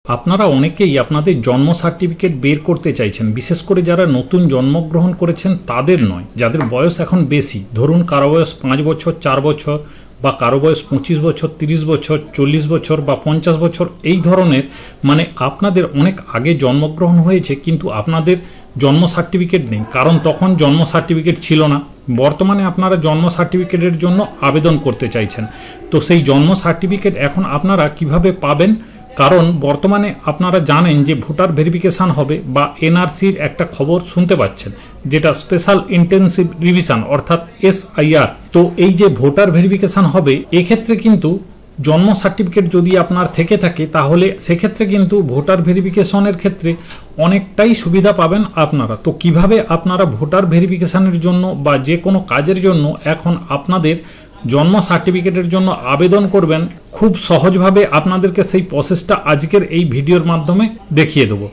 আপনারা অনেকেই আপনাদের জন্ম সার্টিফিকেট বের করতে চাইছেন, বিশেষ করে যারা নতুন জন্মগ্রহণ করেছেন তাদের নয়, যাদের বয়স এখন বেশি। ধরুন কারো বয়স 5 বছর, 4 বছর, বা কারো বয়স 25 বছর, 30 বছর, 40 বছর বা 50 বছর, এই ধরনের, মানে আপনাদের অনেক আগে জন্মগ্রহণ হয়েছে কিন্তু আপনাদের জন্ম সার্টিফিকেট নেই, কারণ তখন জন্ম সার্টিফিকেট ছিল না। বর্তমানে আপনারা জন্ম সার্টিফিকেটের জন্য আবেদন করতে চাইছেন, তো সেই জন্ম সার্টিফিকেট এখন আপনারা কিভাবে পাবেন? কারণ বর্তমানে আপনারা জানেন যে ভোটার ভেরিফিকেশান হবে বা এনআরসির একটা খবর শুনতে পাচ্ছেন, যেটা স্পেশাল ইন্টেনসিভ রিভিশন অর্থাৎ SIR। তো এই যে ভোটার ভেরিফিকেশান হবে, এক্ষেত্রে কিন্তু জন্ম সার্টিফিকেট যদি আপনার থেকে থাকে তাহলে সেক্ষেত্রে কিন্তু ভোটার ভেরিফিকেশনের ক্ষেত্রে অনেকটাই সুবিধা পাবেন আপনারা। তো কিভাবে আপনারা ভোটার ভেরিফিকেশনের জন্য বা যে কোনো কাজের জন্য এখন আপনাদের জন্ম সার্টিফিকেটের জন্য আবেদন করবেন, খুব সহজভাবে আপনাদেরকে সেই প্রসেসটা আজকের এই ভিডিওর মাধ্যমে দেখিয়ে দেবো।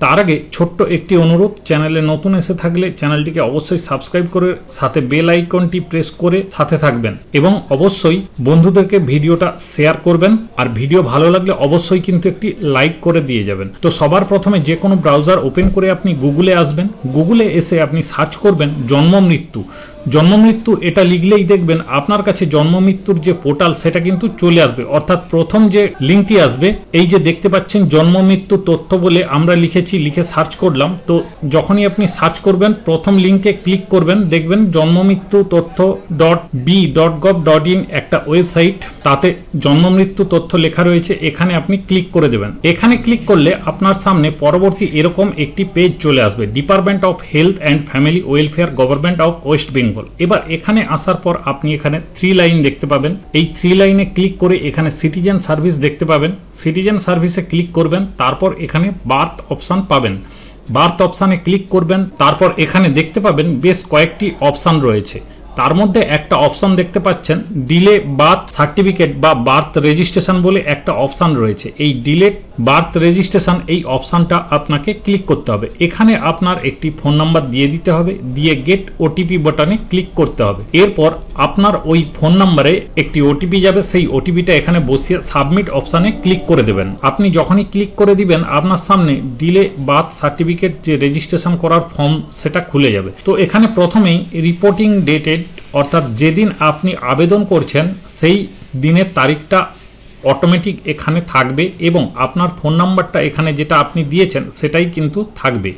তার আগে ছোট্ট একটি অনুরোধ, চ্যানেলে নতুন এসে থাকলে চ্যানেলটিকে অবশ্যই সাবস্ক্রাইব করে সাথে বেল আইকনটি প্রেস করে সাথে থাকবেন, এবং অবশ্যই বন্ধুদেরকে ভিডিওটা শেয়ার করবেন। আর ভিডিও ভালো লাগলে অবশ্যই কিন্তু একটি লাইক করে দিয়ে যাবেন। তো সবার প্রথমে যে কোনো ব্রাউজার ওপেন করে আপনি গুগলে আসবেন। গুগলে এসে আপনি সার্চ করবেন জন্ম মৃত্যু। জন্ম মৃত্যু এটা লিখলেই দেখবেন আপনার কাছে জন্ম মৃত্যুর যে পোর্টাল সেটা কিন্তু চলে আসবে, অর্থাৎ প্রথম যে লিঙ্কটি আসবে, এই যে দেখতে পাচ্ছেন জন্ম মৃত্যু তথ্য বলে আমরা লিখেছি, লিখে সার্চ করলাম। তো যখনই আপনি সার্চ করবেন প্রথম লিঙ্কে ক্লিক করবেন, দেখবেন জন্ম মৃত্যু তথ্য .b.gov.in একটা ওয়েবসাইট, তাতে জন্ম মৃত্যু তথ্য লেখা রয়েছে, এখানে আপনি ক্লিক করে দেবেন। এখানে ক্লিক করলে আপনার সামনে পরবর্তী এরকম একটি পেজ চলে আসবে, department of health and family welfare, government of West Bengal. এবার এখানে আসার পর আপনি এখানে 3 লাইন দেখতে পাবেন। এই 3 লাইনে ক্লিক করে এখানে সিটিজেন সার্ভিস দেখতে পাবেন। সিটিজেন সার্ভিসে ক্লিক করবেন, তারপর এখানে বার্থ অপশন পাবেন। বার্থ অপশানে ক্লিক করবেন, তারপর এখানে দেখতে পাবেন বেশ কয়েকটি অপশান রয়েছে। তার মধ্যে একটা অপশন দেখতে পাচ্ছেন ডিলে বার্থ সার্টিফিকেট বা বার্থ রেজিস্ট্রেশন বলে একটা অপশান রয়েছে। এই ডিলেট বার্থ রেজিস্ট্রেশন এই অপশানটা আপনাকে ক্লিক করতে হবে। এখানে আপনার একটি ফোন নাম্বার দিয়ে দিতে হবে, দিয়ে গেট ওটিপি বাটনে ক্লিক করতে হবে। এরপর আপনার ওই ফোন নাম্বারে একটি ওটিপি যাবে, সেই ওটিপিটা এখানে বসিয়ে সাবমিট অপশানে ক্লিক করে দেবেন। আপনি যখনই ক্লিক করে দিবেন আপনার সামনে ডিলে বার্থ সার্টিফিকেট যে রেজিস্ট্রেশন করার ফর্ম সেটা খুলে যাবে। তো এখানে প্রথমেই রিপোর্টিং ডেটেড, অর্থাৎ যেদিন আপনি আবেদন করছেন সেই দিনের তারিখটা অটোমেটিক এখানে থাকবে, এবং আপনার ফোন নাম্বারটা এখানে যেটা আপনি দিয়েছেন সেটাই কিন্তু থাকবে।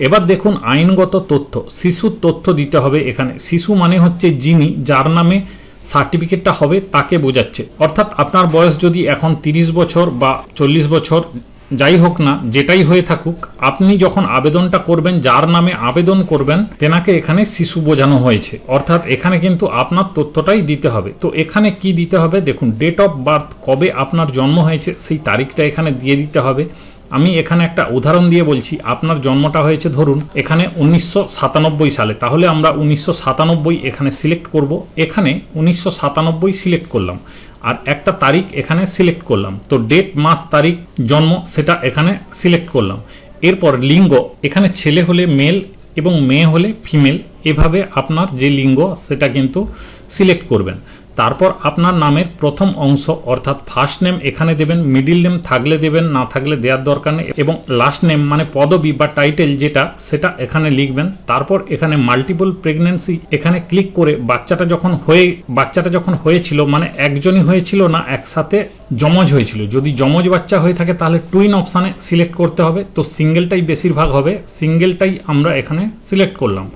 এবার দেখুন আইনগত তথ্য, শিশুর তথ্য দিতে হবে। এখানে শিশু মানে হচ্ছে যিনি, যার নামে সার্টিফিকেটটা হবে তাকে বোঝাচ্ছে, অর্থাৎ আপনার বয়স যদি এখন 30 বছর বা 40 বছর যাই হোক না, যেটাই হয়ে থাকুক, আপনি যখন আবেদনটা করবেন, যার নামে আবেদন করবেন তেনাকে এখানে শিশু বোঝানো হয়েছে, অর্থাৎ এখানে কিন্তু আপনার তথ্যটাই দিতে হবে। তো এখানে কি দিতে হবে দেখুন, ডেট অফ বার্থ, কবে আপনার জন্ম হয়েছে সেই তারিখটা এখানে দিয়ে দিতে হবে। আমি এখানে একটা উদাহরণ দিয়ে বলছি, আপনার জন্মটা হয়েছে ধরুন এখানে 1997 সালে, তাহলে আমরা 1997 এখানে সিলেক্ট করব। এখানে 1997 সিলেক্ট করলাম, আর একটা তারিখ এখানে সিলেক্ট করলাম। তো ডেট, মাস, তারিখ, জন্ম সেটা এখানে সিলেক্ট করলাম। এরপর লিঙ্গ, এখানে ছেলে হলে মেল এবং মেয়ে হলে ফিমেল, এভাবে আপনার যে লিঙ্গ সেটা কিন্তু সিলেক্ট করবেন। তারপর আপনার নামের প্রথম অংশ অর্থাৎ ফার্স্ট নেম এখানে দেবেন, মিডিল নেম থাকলে দেবেন, না থাকলে দেওয়ার দরকার নেই, এবং লাস্ট নেম মানে পদবি বা টাইটেল যেটা সেটা এখানে লিখবেন। তারপর এখানে মাল্টিপল প্রেগন্যান্সি এখানে ক্লিক করে বাচ্চাটা যখন হয়েছিল, মানে একজনই হয়েছিল না, একসাথে জমজ হয়েছিল, যদি জমজ বাচ্চা হয়ে থাকে তাহলে টুইন অপশানে সিলেক্ট করতে হবে। তো সিঙ্গেলটাই বেশিরভাগ হবে, সিঙ্গেলটাই আমরা এখানে সিলেক্ট করলাম।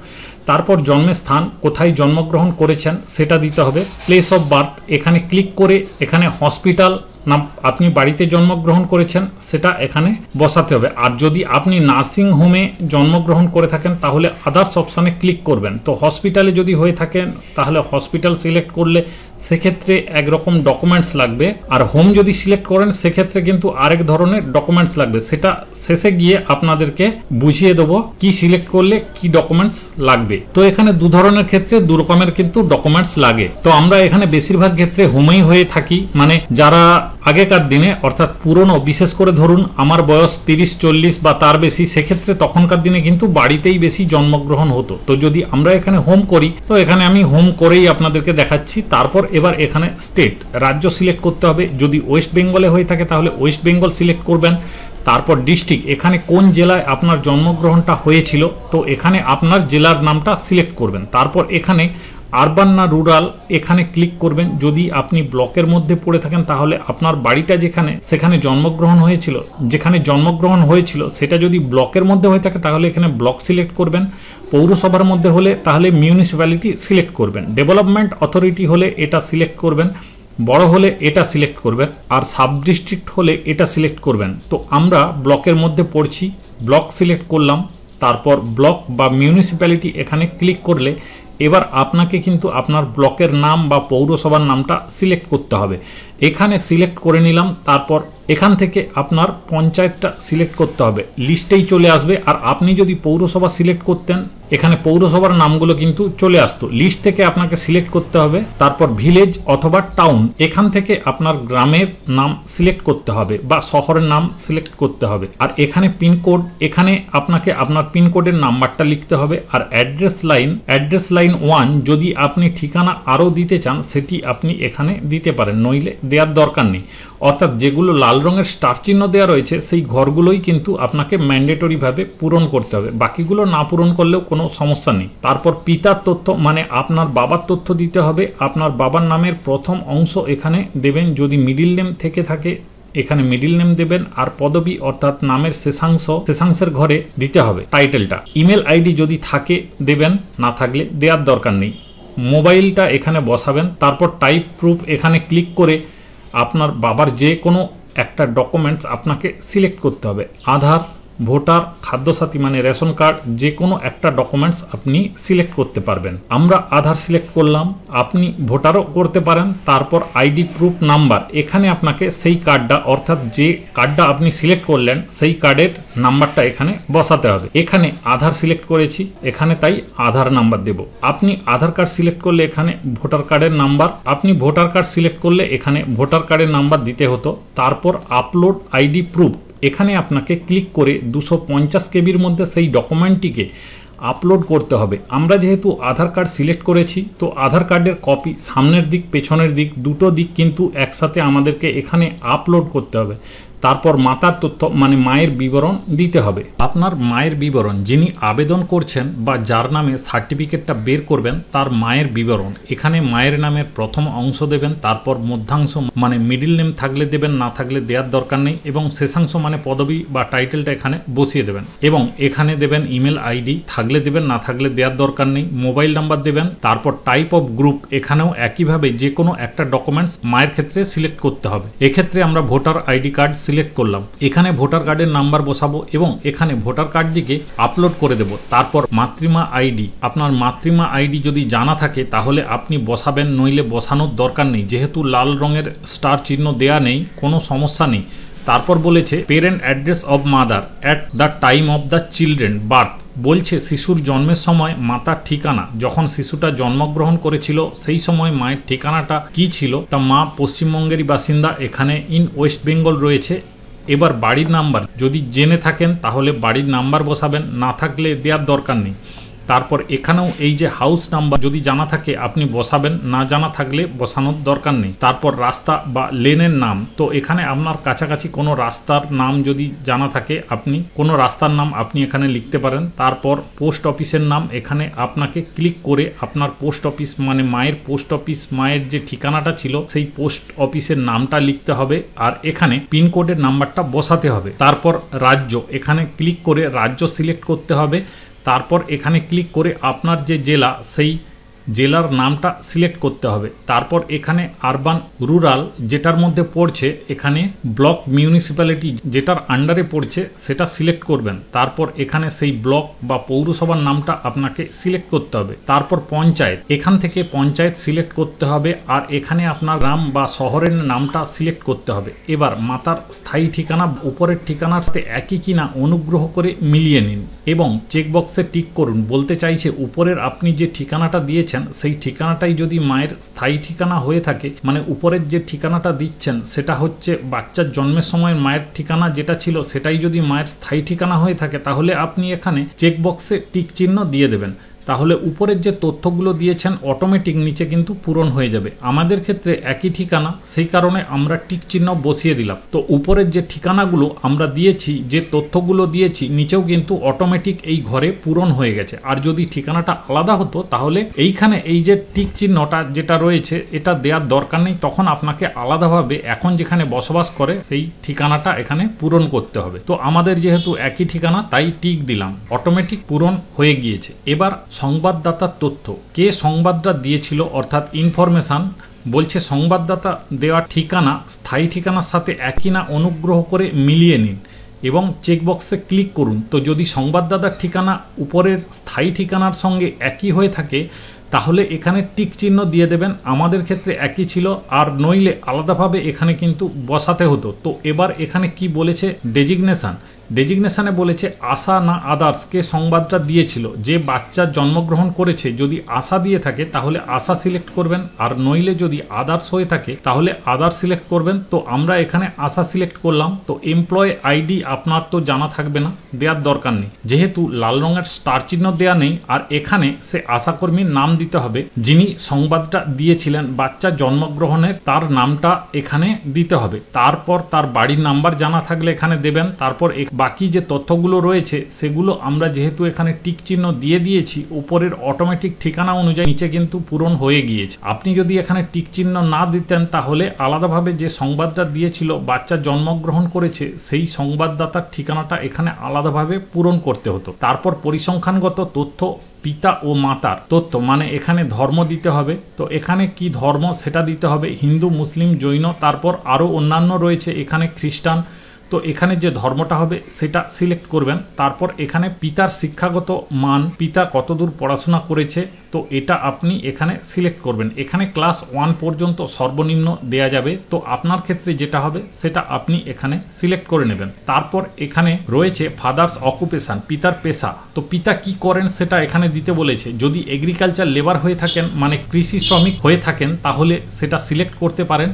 তারপর জন্মের স্থান, কোথায় জন্মগ্রহণ করেছেন সেটা দিতে হবে। প্লেস অফ বার্থ এখানে ক্লিক করে এখানে হসপিটাল না আপনি বাড়িতে জন্মগ্রহণ করেছেন সেটা এখানে বসাতে হবে। আর যদি আপনি নার্সিং হোমে জন্মগ্রহণ করে থাকেন তাহলে আদার্স অপশানে ক্লিক করবেন। তো হসপিটালে যদি হয়ে থাকেন তাহলে হসপিটাল সিলেক্ট করলে সেক্ষেত্রে একরকম ডকুমেন্টস লাগবে, আর হোম যদি সিলেক্ট করেন সেক্ষেত্রে কিন্তু আরেক ধরনের ডকুমেন্টস লাগবে, সেটা শেষে গিয়ে আপনাদেরকে বুঝিয়ে দেবো কি সিলেক্ট করলে কি ডকুমেন্টস লাগবে। তো এখানে দু ধরনের ক্ষেত্রে দু রকমের কিন্তু ডকুমেন্টস লাগে। তো আমরা এখানে বেশিরভাগ ক্ষেত্রে হোমেই হয়ে থাকি, মানে যারা আগেকার দিনে অর্থাৎ পুরনো, বিশেষ করে ধরুন আমার বয়স 30-40 বা তার বেশি, সেক্ষেত্রে তখনকার দিনে কিন্তু বাড়িতেই বেশি জন্মগ্রহণ হতো। তো যদি আমরা এখানে হোম করি, তো এখানে আমি হোম করেই আপনাদেরকে দেখাচ্ছি। তারপর এবার এখানে স্টেট, রাজ্য সিলেক্ট করতে হবে। যদি ওয়েস্ট বেঙ্গলে হয়ে থাকে তাহলে ওয়েস্ট বেঙ্গল সিলেক্ট করবেন। তারপর ডিস্ট্রিক্ট, এখানে কোন জেলায় আপনার জন্মগ্রহণটা হয়েছিল, তো এখানে আপনার জেলার নামটা সিলেক্ট করবেন। তারপর এখানে আরবান না রুরাল এখানে ক্লিক করবেন। যদি আপনি ব্লকের মধ্যে পড়ে থাকেন তাহলে আপনার বাড়িটা যেখানে সেখানে জন্মগ্রহণ হয়েছিল সেটা যদি ব্লকের মধ্যে হয়ে থাকে তাহলে এখানে ব্লক সিলেক্ট করবেন। পৌরসভার মধ্যে হলে তাহলে মিউনিসিপ্যালিটি সিলেক্ট করবেন। ডেভেলপমেন্ট অথরিটি হলে এটা সিলেক্ট করবেন, বড় হলে এটা সিলেক্ট করবেন, আর সাব ডিস্ট্রিক্ট হলে এটা সিলেক্ট করবেন। তো আমরা ব্লকের মধ্যে পড়ছি, ব্লক সিলেক্ট করলাম। তারপর ব্লক বা মিউনিসিপ্যালিটি এখানে ক্লিক করলে এবার আপনাকে কিন্তু আপনার ব্লকের নাম বা পৌরসভার নামটা সিলেক্ট করতে হবে। এখানে সিলেক্ট করে নিলাম। তারপর এখান থেকে আপনার পঞ্চায়েতটা সিলেক্ট করতে হবে, লিস্টেই চলে আসবে। আর আপনি যদি পৌরসভা সিলেক্ট করতেন এখানে পৌরসভার নামগুলো কিন্তু চলে আসতো। লিস্ট থেকে আপনাকে সিলেক্ট করতে হবে। তারপর ভিলেজ অথবা টাউন, এখান থেকে আপনার গ্রামের নাম সিলেক্ট করতে হবে বা শহরের নাম সিলেক্ট করতে হবে। আর এখানে পিনকোড, এখানে আপনাকে আপনার পিনকোডের নাম্বারটা লিখতে হবে। আর অ্যাড্রেস লাইন 1 যদি আপনি ঠিকানা আরও দিতে চান সেটি আপনি এখানে দিতে পারেন, নইলে দেওয়ার দরকার নেই। অর্থাৎ যেগুলো লাল রঙের স্টার চিহ্ন দেওয়া রয়েছে সেই ঘরগুলোই কিন্তু আপনাকে ম্যান্ডেটরিভাবে পূরণ করতে হবে, বাকিগুলো না পূরণ করলেও কোনো সমস্যা নেই। তারপর পিতার তথ্য মানে আপনার বাবার তথ্য দিতে হবে। আপনার বাবার নামের প্রথম অংশ এখানে দেবেন, যদি মিডিল নেম থেকে থাকে এখানে মিডিল নেম দেবেন। আর পদবি অর্থাৎ নামের শেষাংশের ঘরে দিতে হবে টাইটেলটা। ইমেল আইডি যদি থাকে দেবেন, না থাকলে দেওয়ার দরকার নেই। মোবাইলটা এখানে বসাবেন। তারপর টাইপ প্রুফ এখানে ক্লিক করে আপনার বাবার যে কোনো একটা ডকুমেন্টস আপনাকে সিলেক্ট করতে হবে। আধার, ভোটার, খাদ্যসাথী মানে রেশন কার্ড, যে কোনো একটা ডকুমেন্টস আপনি সিলেক্ট করতে পারবেন। আমরা আধার সিলেক্ট করলাম, আপনি ভোটারও করতে পারেন। তারপর আইডি প্রুফ নাম্বার, এখানে আপনাকে সেই কার্ডটা অর্থাৎ যে কার্ডটা আপনি সিলেক্ট করলেন সেই কার্ডের নাম্বারটা এখানে বসাতে হবে। এখানে আধার সিলেক্ট করেছি, এখানে তাই আধার নাম্বার দেব। আপনি আধার কার্ড সিলেক্ট করলে এখানে ভোটার কার্ডের নাম্বার, আপনি ভোটার কার্ড সিলেক্ট করলে এখানে ভোটার কার্ডের নাম্বার দিতে হতো। তারপর আপলোড আইডি প্রুফ, এখানে আপনাকে ক্লিক করে 250 কেবির মধ্যে সেই ডকুমেন্টটিকে আপলোড করতে হবে। আমরা যেহেতু আধার কার্ড সিলেক্ট করেছি তো আধার কার্ডের কপি সামনের দিক পেছনের দিক দুটো দিক কিন্তু একসাথে আমাদেরকে এখানে আপলোড করতে হবে। তারপর মাতার তথ্য মানে মায়ের বিবরণ দিতে হবে। আপনার মায়ের বিবরণ, যিনি আবেদন করছেন বা যার নামে সার্টিফিকেটটা বের করবেন তার মায়ের বিবরণ, এখানে মায়ের নামের প্রথম অংশ দেবেন। তারপর মধ্যাংশ মানে মিডিল নেম থাকলে দেবেন, না থাকলে দেওয়ার দরকার নেই। এবং শেষাংশ মানে পদবি বা টাইটেলটা এখানে বসিয়ে দেবেন। এবং এখানে দেবেন ইমেল আইডি, থাকলে দেবেন, না থাকলে দেওয়ার দরকার নেই। মোবাইল নাম্বার দেবেন। তারপর টাইপ অফ গ্রুপ, এখানেও একইভাবে যে কোনো একটা ডকুমেন্টস মায়ের ক্ষেত্রে সিলেক্ট করতে হবে। এক্ষেত্রে আমরা ভোটার আইডি কার্ড সিলেক্ট করলাম। এখানে ভোটার কার্ডের নাম্বার বসাবো এবং এখানে ভোটার কার্ডটিকে আপলোড করে দেব। তারপর মাতৃমা আইডি, আপনার মাতৃমা আইডি যদি জানা থাকে তাহলে আপনি বসাবেন, নইলে বসানোর দরকার নেই। যেহেতু লাল রঙের স্টার চিহ্ন দেয়া নেই, কোনো সমস্যা নেই। তারপর বলেছে parent address of mother at the time of the children birth, বলছে শিশুর জন্মের সময় মাতার ঠিকানা, যখন শিশুটা জন্মগ্রহণ করেছিল সেই সময় মায়ের ঠিকানাটা কি ছিল। তা মা পশ্চিমবঙ্গেরই বাসিন্দা, এখানে ইন ওয়েস্ট বেঙ্গল রয়েছে। এবার বাড়ির নাম্বার যদি জেনে থাকেন তাহলে বাড়ির নাম্বার বসাবেন, না থাকলে দেওয়ার দরকার নেই। তারপর এখানেও এই যে হাউস নাম্বার যদি জানা থাকে আপনি বসাবেন, না জানা থাকলে বসানোর দরকার নেই। তারপর রাস্তা বা লেনের নাম, তো এখানে আপনার কাছাকাছি কোনো রাস্তার নাম যদি জানা থাকে আপনি কোনো রাস্তার নাম আপনি এখানে লিখতে পারেন। তারপর পোস্ট অফিসের নাম, এখানে আপনাকে ক্লিক করে আপনার পোস্ট অফিস মানে মায়ের পোস্ট অফিস, মায়ের যে ঠিকানাটা ছিল সেই পোস্ট অফিসের নামটা লিখতে হবে। আর এখানে পিনকোডের নাম্বারটা বসাতে হবে। তারপর রাজ্য, এখানে ক্লিক করে রাজ্য সিলেক্ট করতে হবে। তারপর এখানে ক্লিক করে আপনার যে জেলা সেই জেলার নামটা সিলেক্ট করতে হবে। তারপর এখানে আরবান রুরাল যেটার মধ্যে পড়ছে এখানে ব্লক মিউনিসিপ্যালিটি যেটার আন্ডারে পড়ছে সেটা সিলেক্ট করবেন। তারপর এখানে সেই ব্লক বা পৌরসভার নামটা আপনাকে সিলেক্ট করতে হবে। তারপর পঞ্চায়েত, এখান থেকে পঞ্চায়েত সিলেক্ট করতে হবে। আর এখানে আপনার গ্রাম বা শহরের নামটা সিলেক্ট করতে হবে। এবার মাতার স্থায়ী ঠিকানা উপরের ঠিকানার সাথে একই কিনা অনুগ্রহ করে মিলিয়ে নিন এবং চেকবক্সে টিক করুন। বলতে চাইছে উপরের আপনি যে ঠিকানাটা দিয়েছেন সেই ঠিকানাটাই যদি মায়ের স্থায়ী ঠিকানা হয়ে থাকে, মানে উপরের যে ঠিকানাটা দিচ্ছেন সেটা হচ্ছে বাচ্চার জন্মের সময় মায়ের ঠিকানা যেটা ছিল সেটাই যদি মায়ের স্থায়ী ঠিকানা হয়ে থাকে তাহলে আপনি এখানে চেকবক্সে টিক চিহ্ন দিয়ে দেবেন। তাহলে উপরের যে তথ্যগুলো দিয়েছেন অটোমেটিক নিচে কিন্তু পূরণ হয়ে যাবে। আমাদের ক্ষেত্রে একই ঠিকানা, সেই কারণে আমরা টিক চিহ্ন বসিয়ে দিলাম। তো উপরের যে ঠিকানাগুলো আমরা দিয়েছি, যে তথ্যগুলো দিয়েছি, নিচেও কিন্তু অটোমেটিক এই ঘরে পূরণ হয়ে গেছে। আর যদি ঠিকানাটা আলাদা হতো তাহলে এইখানে এই যে টিক চিহ্নটা যেটা রয়েছে এটা দেওয়ার দরকার নেই, তখন আপনাকে আলাদাভাবে এখন যেখানে বসবাস করে সেই ঠিকানাটা এখানে পূরণ করতে হবে। তো আমাদের যেহেতু একই ঠিকানা তাই টিক দিলাম, অটোমেটিক পূরণ হয়ে গিয়েছে। এবার সংবাদদাতার তথ্য, কে সংবাদটা দিয়েছিল অর্থাৎ ইনফরমেশন, বলছে সংবাদদাতা দেওয়া ঠিকানা স্থায়ী ঠিকানার সাথে একই না অনুগ্রহ করে মিলিয়ে নিন এবং চেকবক্সে ক্লিক করুন। তো যদি সংবাদদাতার ঠিকানা উপরের স্থায়ী ঠিকানার সঙ্গে একই হয়ে থাকে তাহলে এখানে টিক চিহ্ন দিয়ে দেবেন। আমাদের ক্ষেত্রে একই ছিল, আর নইলে আলাদাভাবে এখানে কিন্তু বসাতে হতো। তো এবার এখানে কি বলেছে, ডেজিগনেশনে বলেছে আশা না আদার্স কে সংবাদটা দিয়েছিল। যে বাচ্চা জন্মগ্রহণ করেছে যদি আশা দিয়ে থাকে তাহলে আশা সিলেক্ট করবেন, আর নইলে যদি আদার্স হয়ে থাকে তাহলে আদার্স সিলেক্ট করবেন। তো আমরা এখানে আশা সিলেক্ট করলাম। তো এমপ্লয় আইডি আপনার তো জানা থাকবে না, দেওয়ার দরকার নেই, যেহেতু লাল রঙের স্টার চিহ্ন দেওয়া নেই। আর এখানে সে আশাকর্মীর নাম দিতে হবে, যিনি সংবাদটা দিয়েছিলেন বাচ্চা জন্মগ্রহণের, তার নামটা এখানে দিতে হবে। তারপর তার বাড়ির নাম্বার জানা থাকলে এখানে দেবেন। তারপর বাকি যে তথ্যগুলো রয়েছে সেগুলো আমরা যেহেতু এখানে টিক চিহ্ন দিয়ে দিয়েছি, উপরের অটোমেটিক ঠিকানা অনুযায়ী নিচে কিন্তু পূরণ হয়ে গিয়েছে। আপনি যদি এখানে টিক চিহ্ন না দিতেন তাহলে আলাদাভাবে যে সংবাদটা দিয়েছিল বাচ্চা জন্মগ্রহণ করেছে সেই সংবাদদাতার ঠিকানাটা এখানে আলাদাভাবে পূরণ করতে হতো। তারপর পরিসংখ্যানগত তথ্য, পিতা ও মাতার তথ্য, মানে এখানে ধর্ম দিতে হবে। তো এখানে কি ধর্ম সেটা দিতে হবে, হিন্দু, মুসলিম, জৈন, তারপর আরও অন্যান্য রয়েছে এখানে খ্রিস্টান। তো এখানে যে ধর্মটা হবে সেটা সিলেক্ট করবেন। তারপর এখানে পিতার শিক্ষাগত মান, পিতা কতদূর পড়াশোনা করেছে, তো এটা আপনি এখানে সিলেক্ট করবেন। এখানে ক্লাস 1 পর্যন্ত সর্বনিম্ন দেয়া যাবে। তো আপনার ক্ষেত্রে যেটা হবে সেটা আপনি এখানে সিলেক্ট করে নেবেন। তারপর এখানে রয়েছে ফাদার্স অকুপেশন, পিতার পেশা। তো পিতা কি করেন সেটা এখানে দিতে বলেছে। যদি এগ্রিকালচার লেবার হয়ে থাকেন, মানে কৃষি শ্রমিক হয়ে থাকেন, তাহলে সেটা সিলেক্ট করতে পারেন।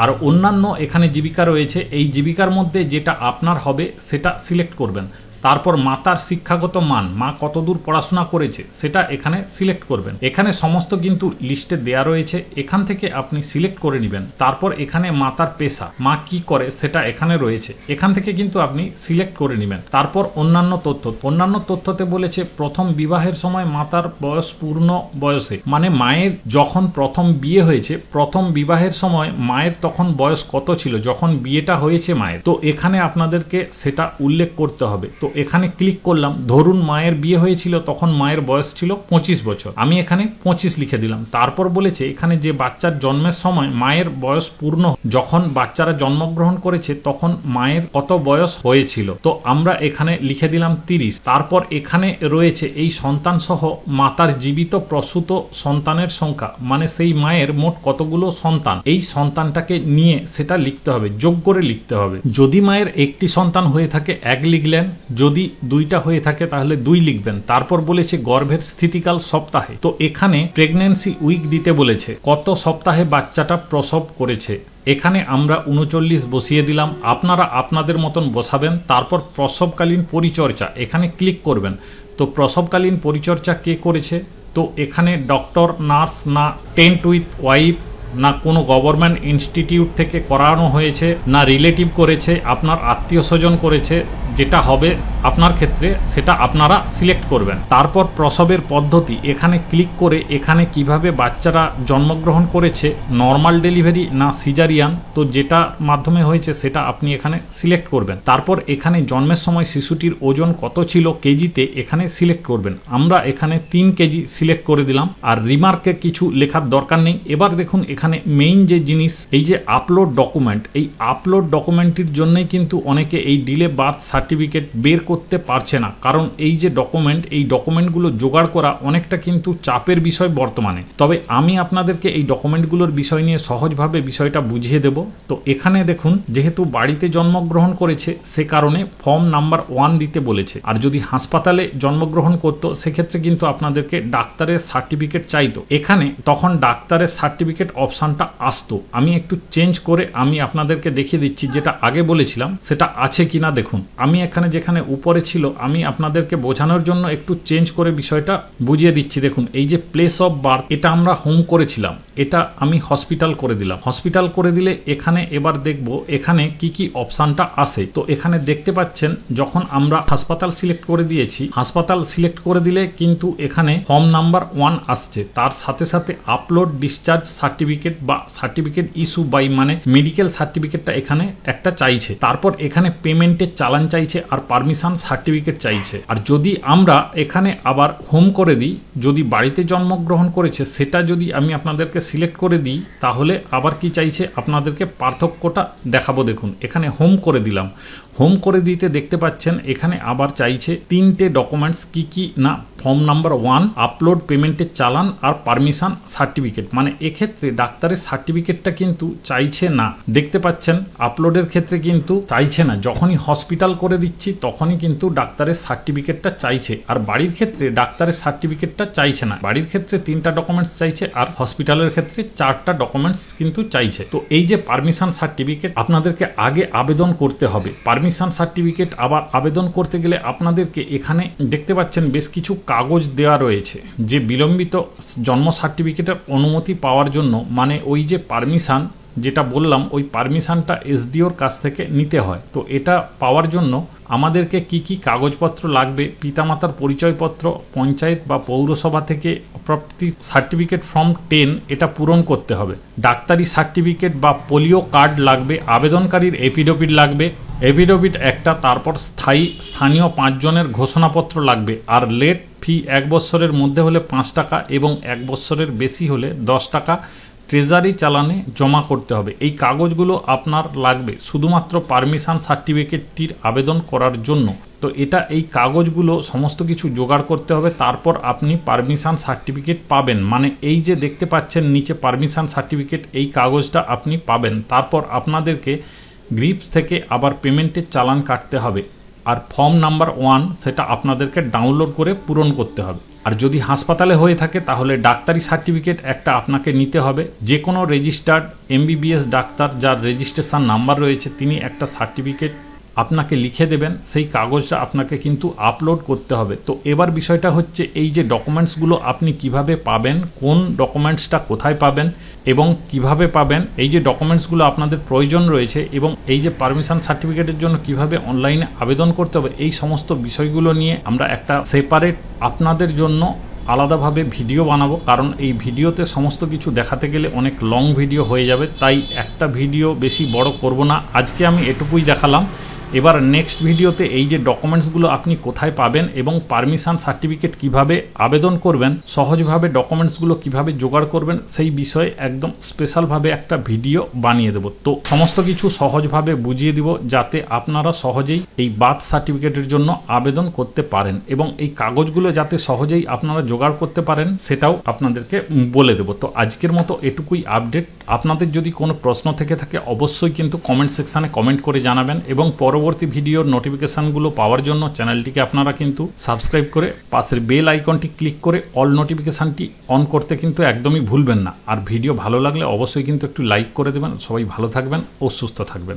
আর অন্যান্য এখানে জীবিকা রয়েছে, এই জীবিকার মধ্যে যেটা আপনার হবে সেটা সিলেক্ট করবেন। তারপর মাতার শিক্ষাগত মান, মা কতদূর পড়াশোনা করেছে সেটা এখানে সিলেক্ট করবেন। এখানে সমস্ত কিন্তু লিস্টে দেয়া রয়েছে, এখান থেকে আপনি সিলেক্ট করে নেবেন। তারপর এখানে মাতার পেশা, মা কি করে সেটা এখানে রয়েছে, এখান থেকে কিন্তু আপনি সিলেক্ট করে নেবেন। তারপর অন্যান্য তথ্যতে বলেছে প্রথম বিবাহের সময় মাতার বয়স পূর্ণ বয়সে, মানে মায়ের যখন প্রথম বিয়ে হয়েছে, প্রথম বিবাহের সময় মায়ের তখন বয়স কত ছিল যখন বিয়েটা হয়েছে মায়ের, তো এখানে আপনাদেরকে সেটা উল্লেখ করতে হবে। তো এখানে ক্লিক করলাম। ধরুন মায়ের বিয়ে হয়েছিল তখন মায়ের বয়স ছিল 25 বছর, আমি এখানে 25 লিখে দিলাম। তারপর বলেছে এখানে যে বাচ্চার জন্মের সময় মায়ের বয়স পূর্ণ, যখন বাচ্চারা জন্মগ্রহণ করেছে তখন মায়ের কত বয়স হয়েছিল, তো আমরা এখানে লিখে দিলাম 30। তারপর এখানে রয়েছে এই সন্তান সহ মাতার জীবিত প্রসূত সন্তানের সংখ্যা, মানে সেই মায়ের মোট কতগুলো সন্তান, এই সন্তানটাকে নিয়ে সেটা লিখতে হবে, যোগ করে লিখতে হবে। যদি মায়ের একটি সন্তান হয়ে থাকে 1 লিখলেন, যদি 2টা হয়ে থাকে তাহলে 2 লিখবেন। তারপর বলেছে গর্ভের স্থিতিকাল সপ্তাহে, তো এখানে প্রেগন্যান্সি উইক দিতে বলেছে, কত সপ্তাহে বাচ্চাটা প্রসব করেছে। এখানে আমরা 39 বসিয়ে দিলাম, আপনারা আপনাদের মতন বসাবেন। তারপর প্রসবকালীন পরিচর্যা, এখানে ক্লিক করবেন। তো প্রসবকালীন পরিচর্যা কে করেছে, তো এখানে ডক্টর, নার্স, না টেন্ট উইথ ওয়াইফ, না কোনো গভর্নমেন্ট ইনস্টিটিউট থেকে করানো হয়েছে, না রিলেটিভ করেছে, আপনার আত্মীয় স্বজন করেছে, যেটা হবে আপনার ক্ষেত্রে সেটা আপনারা সিলেক্ট করবেন। তারপর প্রসবের পদ্ধতি, এখানে ক্লিক করে এখানে কিভাবে বাচ্চারা জন্মগ্রহণ করেছে, নর্মাল ডেলিভারি না সিজারিয়ান, তো যেটা মাধ্যমে হয়েছে সেটা আপনি এখানে সিলেক্ট করবেন। তারপর এখানে জন্মের সময় শিশুটির ওজন কত ছিল কেজিতে, এখানে সিলেক্ট করবেন। আমরা এখানে 3 কেজি সিলেক্ট করে দিলাম, আর রিমার্কে কিছু লেখার দরকার নেই। এবার দেখুন এখানে মেইন যে জিনিস, এই যে আপলোড ডকুমেন্ট, এই আপলোড ডকুমেন্টের জন্যই কিন্তু অনেকে এই ডিলে বার্থ সার্টিফিকেট বের করতে পারছে না, কারণ এই যে ডকুমেন্ট, এই ডকুমেন্টগুলো জোগাড় করা অনেকটা কিন্তু চাপের বিষয় বর্তমানে। তবে আমি আপনাদেরকে এই ডকুমেন্টগুলোর বিষয় নিয়ে সহজভাবে বিষয়টা বুঝিয়ে দেব। তো এখানে দেখুন, যেহেতু বাড়িতে জন্মগ্রহণ করেছে সে কারণে ফর্ম নাম্বার 1 দিতে বলেছে, আর যদি হাসপাতালে জন্মগ্রহণ করতো সেক্ষেত্রে কিন্তু আপনাদেরকে ডাক্তারের সার্টিফিকেট চাইতো, এখানে তখন ডাক্তারের সার্টিফিকেট অপশানটা আসতো। আমি একটু চেঞ্জ করে আমি আপনাদেরকে দেখিয়ে দিচ্ছি, যেটা আগে বলেছিলাম সেটা আছে কিনা দেখুন। আমি আমি এখানে যেখানে উপরে ছিল আমি আপনাদেরকে বোঝানোর জন্য একটু চেঞ্জ করে বিষয়টা বুঝিয়ে দিচ্ছি। দেখুন এই যে প্লেস অফ বার্থ এটা আমরা হোম করেছিলাম, এটা আমি হসপিটাল করে দিলাম। হসপিটাল করে দিলে এখানে এবার দেখব এখানে কি কি অপশানটা আসে। তো এখানে দেখতে পাচ্ছেন যখন আমরা হাসপাতাল সিলেক্ট করে দিয়েছি, হাসপাতাল সিলেক্ট করে দিলে কিন্তু এখানে ফর্ম নাম্বার 1 আসছে, তার সাথে সাথে আপলোড ডিসচার্জ সার্টিফিকেট বা সার্টিফিকেট ইস্যু বাই মানে মেডিকেল সার্টিফিকেটটা এখানে একটা চাইছে। তারপর এখানে পেমেন্টের চালান চাইছে আর পারমিশন সার্টিফিকেট চাইছে। আর যদি আমরা এখানে আবার হোম করে দিই, যদি বাড়িতে জন্মগ্রহণ করেছে সেটা যদি আমি আপনাদেরকে সিলেক্ট করে দিই, তাহলে আবার কি চাইছে আপনাদেরকে পার্থক্যটা দেখাবো। দেখুন এখানে হোম করে দিলাম, হোম করে দিতে দেখতে পাচ্ছেন এখানে আবার চাইছে 3টে ডকুমেন্টস কি কি না, ফর্ম নাম্বার 1, আপলোড পেমেন্টের চালান আর পারমিশন সার্টিফিকেট। মানে এক্ষেত্রে ডাক্তারের সার্টিফিকেটটা কিন্তু চাইছে না, দেখতে পাচ্ছেন আপলোডের ক্ষেত্রে কিন্তু চাইছে না। যখনই হসপিটাল করে দিচ্ছি তখনই কিন্তু ডাক্তারের সার্টিফিকেটটা চাইছে, আর বাড়ির ক্ষেত্রে ডাক্তারের সার্টিফিকেটটা চাইছে না। বাড়ির ক্ষেত্রে 3টা ডকুমেন্টস চাইছে আর হসপিটালের ক্ষেত্রে 4টা ডকুমেন্টস কিন্তু চাইছে। তো এই যে পারমিশন সার্টিফিকেট আপনাদেরকে আগে আবেদন করতে হবে। পারমিশন সার্টিফিকেট আবার আবেদন করতে গেলে আপনাদেরকে এখানে দেখতে পাচ্ছেন বেশ কিছু কাগজ দেওয়া রয়েছে, যে বিলম্বিত জন্ম সার্টিফিকেটের অনুমতি পাওয়ার জন্য, মানে ওই যে পারমিশন যেটা বললাম ওই পারমিশনটা এসডিওর কাছ থেকে নিতে হয়। তো এটা পাওয়ার জন্য আমাদেরকে কি কি কাগজপত্র লাগবে, পিতামাতার পরিচয়পত্র, পঞ্চায়েত বা পৌরসভা থেকে প্রাপ্তি সার্টিফিকেট ফর্ম 10 এটা পূরণ করতে হবে, ডাক্তারি সার্টিফিকেট বা পোলিও কার্ড লাগবে, আবেদনকারীর এফিডেভিট লাগবে, এফিডেভিট একটা, তারপর স্থানীয় 5 জনের ঘোষণাপত্র লাগবে, আর লেট ফি 1 বছরের মধ্যে হলে 5 টাকা এবং 1 বছরের বেশি হলে 10 টাকা ট্রেজারি চালানে জমা করতে হবে। এই কাগজগুলো আপনার লাগবে শুধুমাত্র পারমিশন সার্টিফিকেটটির আবেদন করার জন্য। তো এটা এই কাগজগুলো সমস্ত কিছু জোগাড় করতে হবে, তারপর আপনি পারমিশন সার্টিফিকেট পাবেন। মানে এই যে দেখতে পাচ্ছেন নিচে পারমিশন সার্টিফিকেট, এই কাগজটা আপনি পাবেন। তারপর আপনাদেরকে গ্রিপস থেকে আবার পেমেন্টের চালান কাটতে হবে, আর ফর্ম নাম্বার 1 সেটা আপনাদেরকে ডাউনলোড করে পূরণ করতে হবে। আর যদি হাসপাতালে হয়ে থাকে তাহলে ডাক্তারি সার্টিফিকেট একটা আপনাকে নিতে হবে। যে কোনো রেজিস্টার্ড এমবিবিএস ডাক্তার যার রেজিস্ট্রেশন নাম্বার রয়েছে তিনি একটা সার্টিফিকেট আপনাকে লিখে দেবেন, সেই কাগজটা আপনাকে কিন্তু আপলোড করতে হবে। তো এবার বিষয়টা হচ্ছে এই যে ডকুমেন্টসগুলো আপনি কিভাবে পাবেন, কোন ডকুমেন্টসটা কোথায় পাবেন এবং কিভাবে পাবেন, এই যে ডকুমেন্টসগুলো আপনাদের প্রয়োজন রয়েছে এবং এই যে পারমিশন সার্টিফিকেটের জন্য কিভাবে অনলাইনে আবেদন করতে হবে, এই সমস্ত বিষয়গুলো নিয়ে আমরা একটা সেপারেট আপনাদের জন্য আলাদাভাবে ভিডিও বানাবো। কারণ এই ভিডিওতে সমস্ত কিছু দেখাতে গেলে অনেক লং ভিডিও হয়ে যাবে, তাই একটা ভিডিও বেশি বড় করব না। আজকে আমি এটুকুই দেখালাম। এবার নেক্সট ভিডিওতে এই যে ডকুমেন্টসগুলো আপনি কোথায় পাবেন এবং পারমিশন সার্টিফিকেট কিভাবে আবেদন করবেন, সহজভাবে ডকুমেন্টসগুলো কিভাবে জোগাড় করবেন, সেই বিষয়ে একদম স্পেশালভাবে একটা ভিডিও বানিয়ে দেব। তো সমস্ত কিছু সহজভাবে বুঝিয়ে দিব যাতে আপনারা সহজেই এই বার্থ সার্টিফিকেটের জন্য আবেদন করতে পারেন এবং এই কাগজগুলো যাতে সহজেই আপনারা জোগাড় করতে পারেন সেটাও আপনাদেরকে বলে দেব। তো আজকের মতো এটুকুই আপডেট। আপনাদের যদি কোনো প্রশ্ন থেকে থাকে অবশ্যই কিন্তু কমেন্ট সেকশানে কমেন্ট করে জানাবেন এবং পরবর্তী ভিডিওর নোটিফিকেশানগুলো পাওয়ার জন্য চ্যানেলটিকে আপনারা কিন্তু সাবস্ক্রাইব করে পাশের বেল আইকনটি ক্লিক করে অল নোটিফিকেশানটি অন করতে কিন্তু একদমই ভুলবেন না। আর ভিডিও ভালো লাগলে অবশ্যই কিন্তু একটু লাইক করে দেবেন। সবাই ভালো থাকবেন ও সুস্থ থাকবেন।